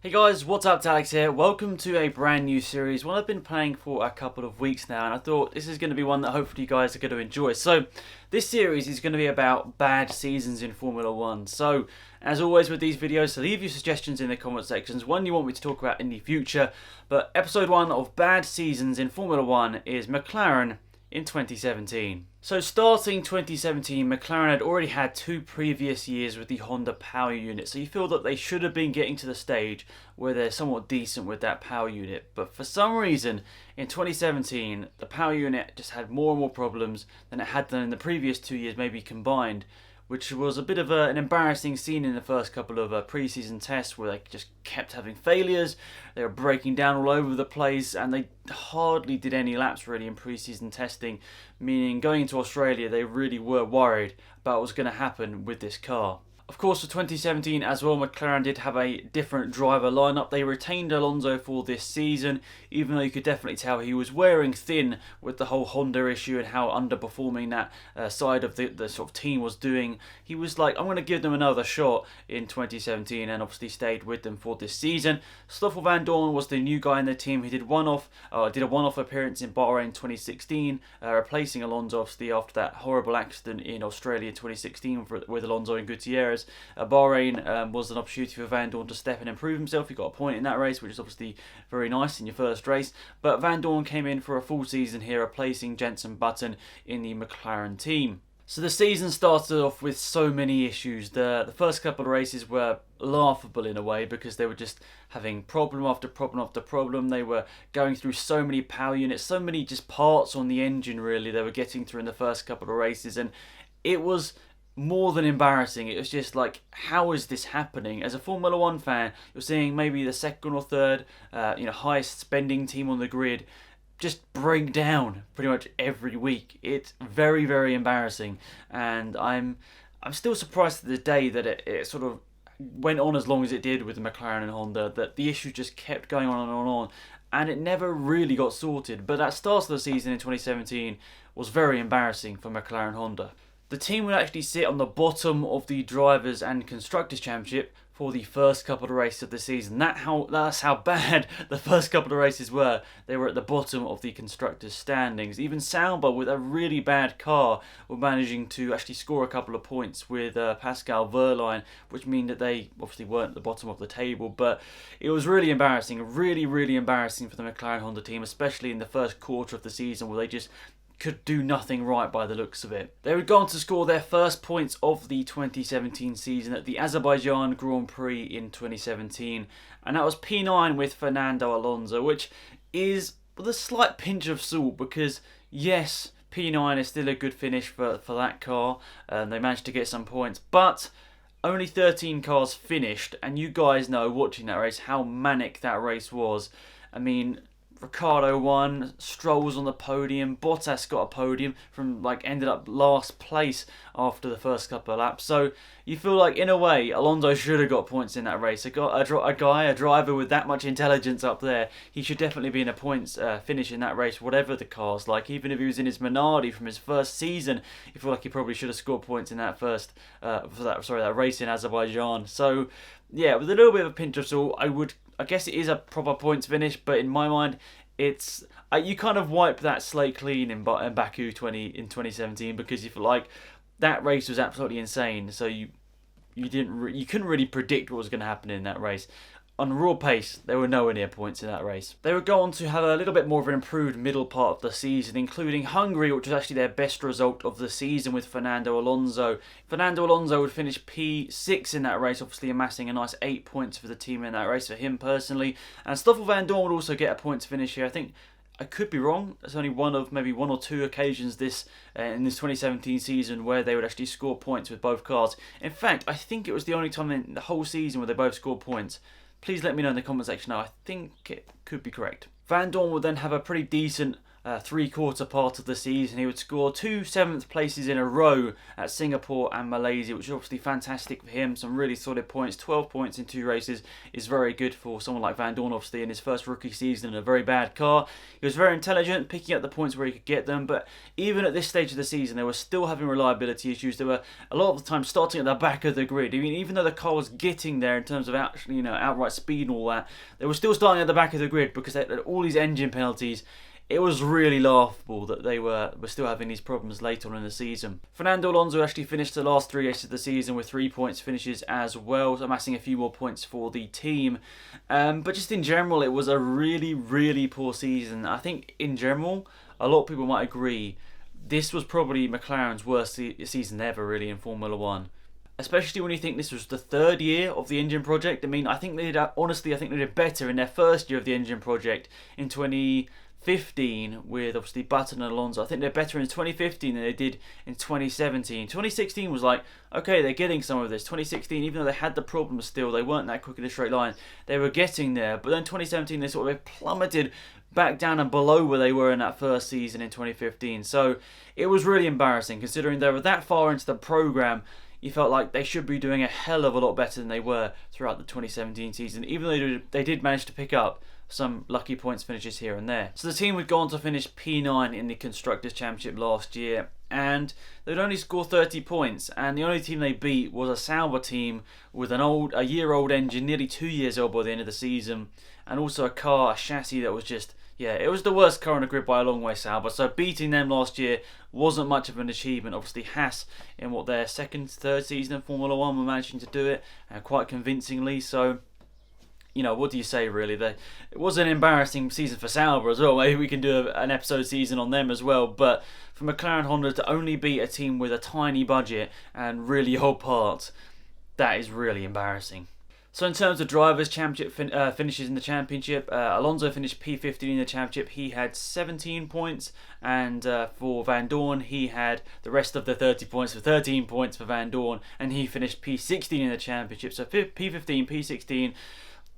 Hey guys, what's up? It's Alex here. Welcome to a brand new series, one I've been playing for a couple of weeks now, and I thought this is going to be one that hopefully you guys are going to enjoy. So, this series is going to be about bad seasons in Formula 1. So, as always with these videos, leave your suggestions in the comment sections, one you want me to talk about in the future. But episode 1 of bad seasons in Formula 1 is McLaren in 2017. So starting 2017, McLaren had already had 2 previous years with the Honda power unit, so you feel that they should have been getting to the stage where they're somewhat decent with that power unit. But for some reason, in 2017, the power unit just had more and more problems than it had done in the previous 2 years, maybe combined, which was a bit of an embarrassing scene in the first couple of pre-season tests where they just kept having failures. They were breaking down all over the place, and they hardly did any laps really in pre-season testing, meaning going into Australia they really were worried about what was going to happen with this car. Of course, for 2017 as well, McLaren did have a different driver lineup. They retained Alonso for this season, even though you could definitely tell he was wearing thin with the whole Honda issue and how underperforming that side of the sort of team was doing. He was like, I'm going to give them another shot in 2017, and obviously stayed with them for this season. Stoffel Vandoorne was the new guy in the team. He did a one-off appearance in Bahrain 2016, replacing Alonso obviously after that horrible accident in Australia in 2016 with Alonso and Gutierrez. Bahrain was an opportunity for Vandoorne to step in and improve himself. He got a point in that race, which is obviously very nice in your first race. But Vandoorne came in for a full season here, replacing Jenson Button in the McLaren team. So the season started off with so many issues. The first couple of races were laughable in a way because they were just having problem after problem after problem. They were going through so many power units, so many just parts on the engine really they were getting through in the first couple of races, and it was more than embarrassing. It was just like, how is this happening? As a Formula 1 fan, you're seeing maybe the second or third highest spending team on the grid just break down pretty much every week. It's very, very embarrassing, and I'm still surprised to this day that it sort of went on as long as it did with the McLaren and Honda, that the issue just kept going on and on, and it never really got sorted. But that start of the season in 2017 was very embarrassing for McLaren and Honda. The team would actually sit on the bottom of the Drivers' and Constructors' Championship for the first couple of races of the season. That's how bad the first couple of races were. They were at the bottom of the Constructors' standings. Even Sauber, with a really bad car, were managing to actually score a couple of points with Pascal Wehrlein, which mean that they obviously weren't at the bottom of the table. But it was really embarrassing, really, really embarrassing for the McLaren Honda team, especially in the first quarter of the season where they just could do nothing right by the looks of it. They would go on to score their first points of the 2017 season at the Azerbaijan Grand Prix in 2017, and that was P9 with Fernando Alonso, which is with a slight pinch of salt because, yes, P9 is still a good finish for that car, and they managed to get some points, but only 13 cars finished, and you guys know, watching that race, how manic that race was. I mean, Ricciardo won, Stroll was on the podium, Bottas got a podium ended up last place after the first couple of laps. So you feel like, in a way, Alonso should have got points in that race. A driver with that much intelligence up there, he should definitely be in a points finish in that race, whatever the car's like. Even if he was in his Minardi from his first season, you feel like he probably should have scored points in that that race in Azerbaijan. So yeah, with a little bit of a pinch of salt, I guess it is a proper points finish, but in my mind, it's you kind of wipe that slate clean in Baku in 2017 because you feel like that race was absolutely insane. So you couldn't really predict what was going to happen in that race. On raw pace, there were nowhere near points in that race. They would go on to have a little bit more of an improved middle part of the season, including Hungary, which was actually their best result of the season with Fernando Alonso. Fernando Alonso would finish P6 in that race, obviously amassing a nice 8 points for the team in that race for him personally. And Stoffel Vandoorne would also get a points finish here. I think I could be wrong. There's only one or two occasions in this 2017 season where they would actually score points with both cars. In fact, I think it was the only time in the whole season where they both scored points. Please let me know in the comment section now. I think it could be correct. Vandoorne would then have a pretty decent three-quarter part of the season. He would score 2 7th places in a row at Singapore and Malaysia, which is obviously fantastic for him. Some really solid points. 12 points in 2 races is very good for someone like Van Dorn, obviously, in his first rookie season in a very bad car. He was very intelligent, picking up the points where he could get them, but even at this stage of the season, they were still having reliability issues. They were, a lot of the time, starting at the back of the grid. I mean, even though the car was getting there in terms of actually, outright speed and all that, they were still starting at the back of the grid because they had all these engine penalties. It was really laughable that they were still having these problems later on in the season. Fernando Alonso actually finished the last 3 races of the season with 3 points finishes as well, amassing a few more points for the team. But just in general, it was a really, really poor season. I think in general, a lot of people might agree, this was probably McLaren's worst season ever, really, in Formula 1. Especially when you think this was the 3rd year of the engine project. I mean, I think they did better in their first year of the engine project in 2015 with obviously Button and Alonso. I think they're better in 2015 than they did in 2017. 2016 was like, okay, they're getting some of this. 2016, even though they had the problems still, they weren't that quick in a straight line. They were getting there. But then 2017, they sort of plummeted back down and below where they were in that first season in 2015. So it was really embarrassing considering they were that far into the program. You felt like they should be doing a hell of a lot better than they were throughout the 2017 season, even though they did manage to pick up some lucky points finishes here and there. So the team would go on to finish P9 in the Constructors' Championship last year, and they'd only score 30 points, and the only team they beat was a Sauber team with a year-old engine, nearly 2 years old by the end of the season, and also a chassis that was just, it was the worst car on the grid by a long way, Sauber. So beating them last year wasn't much of an achievement. Obviously, Haas, in their third season of Formula 1, were managing to do it quite convincingly. So, what do you say, really? It was an embarrassing season for Sauber as well. Maybe we can do an episode season on them as well. But for McLaren Honda to only beat a team with a tiny budget and really old parts, that is really embarrassing. So in terms of drivers' championship finishes in the championship, Alonso finished P15 in the championship. He had 17 points, and for Van Dorn, he had the rest of the 30 points for 13 points for Van Dorn, and he finished P16 in the championship. So P15, P16.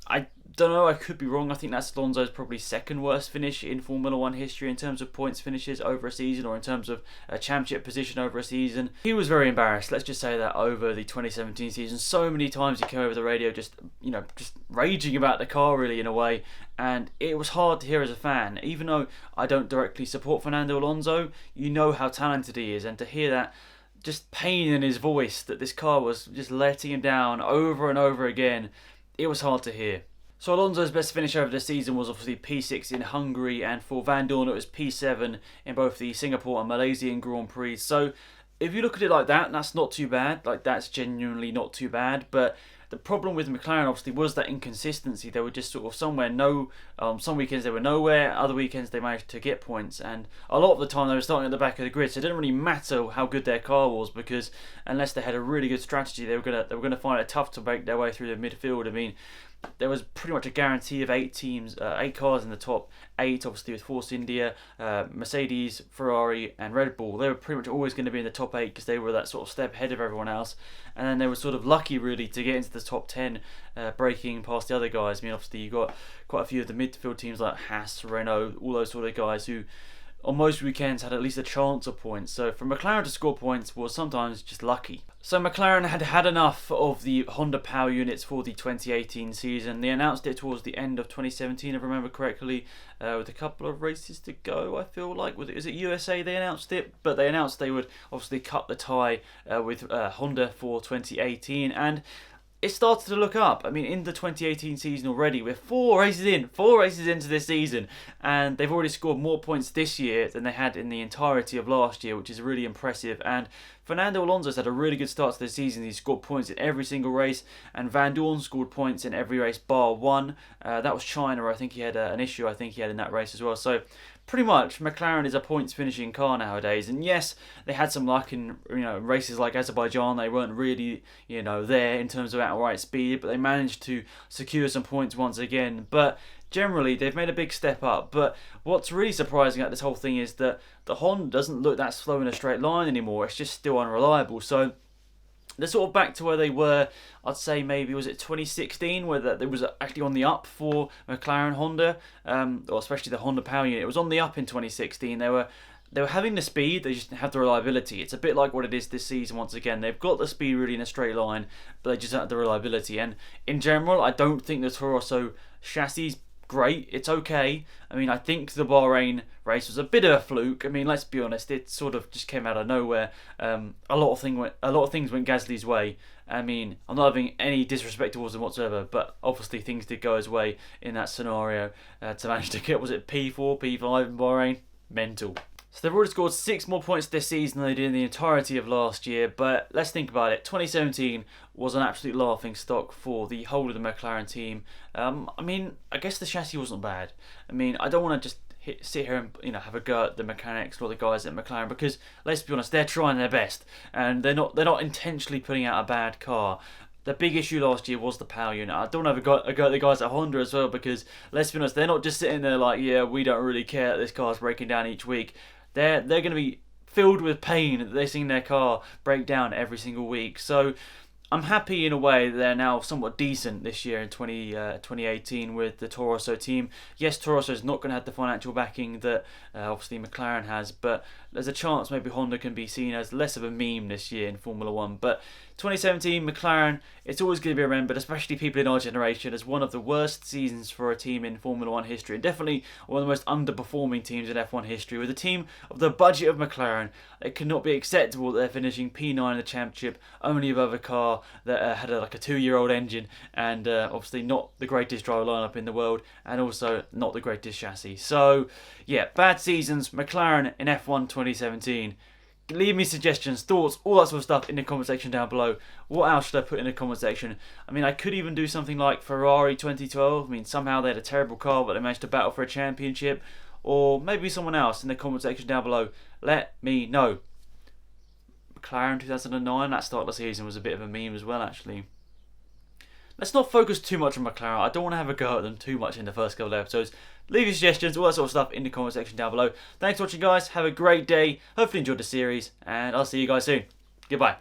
I don't know, I could be wrong. I think that's Alonso's probably second worst finish in Formula 1 history in terms of points finishes over a season, or in terms of a championship position over a season. He was very embarrassed, let's just say that, over the 2017 season. So many times he came over the radio just raging about the car, really, in a way, and it was hard to hear as a fan. Even though I don't directly support Fernando Alonso, you know how talented he is, and to hear that just pain in his voice, that this car was just letting him down over and over again, it was hard to hear. So Alonso's best finish over the season was obviously P6 in Hungary, and for Van Dorn it was P7 in both the Singapore and Malaysian Grand Prix. So if you look at it like that, that's not too bad. That's genuinely not too bad. But the problem with McLaren obviously was that inconsistency. They were just sort of somewhere, some weekends they were nowhere, other weekends they managed to get points, and a lot of the time they were starting at the back of the grid. So it didn't really matter how good their car was, because unless they had a really good strategy, they were gonna find it tough to make their way through the midfield. I mean, there was pretty much a guarantee of 8 cars in the top 8, obviously with Force India, Mercedes, Ferrari and Red Bull. They were pretty much always going to be in the top 8 because they were that sort of step ahead of everyone else. And then they were sort of lucky, really, to get into the top 10, breaking past the other guys. I mean, obviously you got quite a few of the midfield teams like Haas, Renault, all those sort of guys who on most weekends had at least a chance of points. So for McLaren to score points was sometimes just lucky. So McLaren had enough of the Honda power units for the 2018 season. They announced it towards the end of 2017, if I remember correctly, with a couple of races to go, I feel like. Is it USA they announced it? But they announced they would obviously cut the tie with Honda for 2018, and it started to look up. I mean, in the 2018 season already, we're 4 races into this season, and they've already scored more points this year than they had in the entirety of last year, which is really impressive. And Fernando Alonso's had a really good start to the season. He scored points in every single race, and Van Dorn scored points in every race bar one. That was China. I think he had an issue. I think he had in that race as well. So pretty much McLaren is a points finishing car nowadays. And yes, they had some luck in races like Azerbaijan. They weren't really there in terms of outright speed, but they managed to secure some points once again. But generally, they've made a big step up. But what's really surprising about this whole thing is that the Honda doesn't look that slow in a straight line anymore. It's just still unreliable. So they're sort of back to where they were. I'd say maybe was it 2016 where they was actually on the up for McLaren Honda, or especially the Honda power unit. It was on the up in 2016. They were having the speed, they just didn't have the reliability. It's a bit like what it is this season once again. They've got the speed really in a straight line, but they just don't have the reliability. And in general, I don't think the Toro Rosso chassis is great. It's okay. I mean, I think the Bahrain race was a bit of a fluke. I mean, let's be honest, it sort of just came out of nowhere. A lot of things went Gasly's way. I mean, I'm not having any disrespect towards him whatsoever, but obviously things did go his way in that scenario to manage to get, was it P4, P5 in Bahrain? Mental. So they've already scored 6 more points this season than they did in the entirety of last year, but let's think about it. 2017 was an absolute laughing stock for the whole of the McLaren team. I mean, I guess the chassis wasn't bad. I mean, I don't want to just sit here and have a go at the mechanics or the guys at McLaren, because let's be honest, they're trying their best and they're not intentionally putting out a bad car. The big issue last year was the power unit. I don't have a go at the guys at Honda as well, because let's be honest, they're not just sitting there like, yeah, we don't really care that this car's breaking down each week. They're going to be filled with pain that they're seeing their car break down every single week. So I'm happy in a way that they're now somewhat decent this year in 2018 with the Toro Rosso team. Yes, Toro Rosso is not going to have the financial backing that obviously McLaren has, but there's a chance maybe Honda can be seen as less of a meme this year in Formula 1. But 2017, McLaren, it's always going to be remembered, especially people in our generation, as one of the worst seasons for a team in Formula 1 history, and definitely one of the most underperforming teams in F1 history. With a team of the budget of McLaren, it cannot be acceptable that they're finishing P9 in the championship, only above a car that had a 2-year-old engine, and obviously not the greatest driver lineup in the world, and also not the greatest chassis. So, yeah, bad seasons, McLaren in F1 2017. Leave me suggestions, thoughts, all that sort of stuff in the comment section down below. What else should I put in the comment section? I mean, I could even do something like Ferrari 2012. I mean, somehow they had a terrible car, but they managed to battle for a championship. Or maybe someone else in the comment section down below. Let me know. McLaren 2009, that start of the season was a bit of a meme as well, actually. Let's not focus too much on McLaren. I don't want to have a go at them too much in the first couple of episodes. Leave your suggestions, all that sort of stuff in the comment section down below. Thanks for watching, guys. Have a great day. Hopefully enjoyed the series, and I'll see you guys soon. Goodbye.